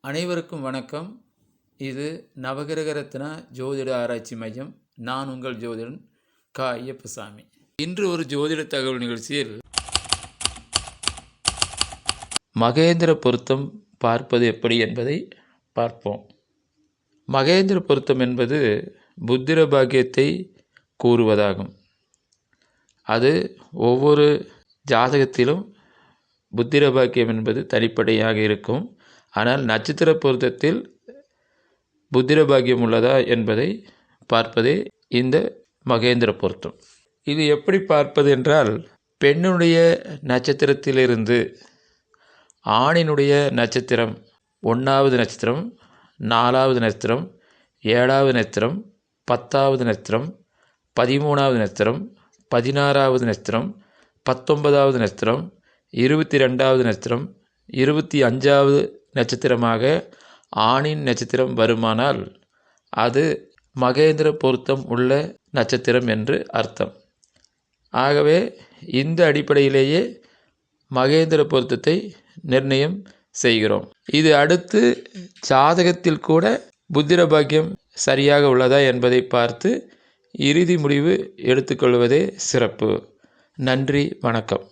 அனைவருக்கும் வணக்கம். இது நவகிரக ரத்னா ஜோதிட ஆராய்ச்சி மையம். நான் உங்கள் ஜோதிடன் கா. ஐயப்பசாமி. இன்று ஒரு ஜோதிட தகவல் நிகழ்ச்சியில் மகேந்திர பொருத்தம் பார்ப்பது எப்படி என்பதை பார்ப்போம். மகேந்திர பொருத்தம் என்பது புத்திர பாக்கியத்தை கூறுவதாகும். அது ஒவ்வொரு ஜாதகத்திலும் புத்திர பாக்கியம் என்பது தனிப்படையாக இருக்கும். ஆனால் நட்சத்திர பொருத்தத்தில் புத்திர பாக்கியம் உள்ளதா என்பதை பார்ப்பதே இந்த மகேந்திர பொருத்தம். இது எப்படி பார்ப்பது என்றால், பெண்ணுடைய நட்சத்திரத்திலிருந்து ஆணினுடைய நட்சத்திரம் 1வது நட்சத்திரம், 4வது நட்சத்திரம், 7வது நட்சத்திரம், 10வது நட்சத்திரம், 13வது நட்சத்திரம், 16வது நட்சத்திரம், 19வது நட்சத்திரம், 22வது நட்சத்திரம், 25வது நட்சத்திரமாக ஆணின் நட்சத்திரம் வருமானால் அது மகேந்திர பொருத்தம் உள்ள நட்சத்திரம் என்று அர்த்தம். ஆகவே இந்த அடிப்படையிலேயே மகேந்திர பொருத்தத்தை நிர்ணயம் செய்கிறோம். இது அடுத்து ஜாதகத்தில் கூட புத்திர பாக்கியம் சரியாக உள்ளதா என்பதை பார்த்து இறுதி முடிவு எடுத்துக்கொள்வதே சிறப்பு. நன்றி, வணக்கம்.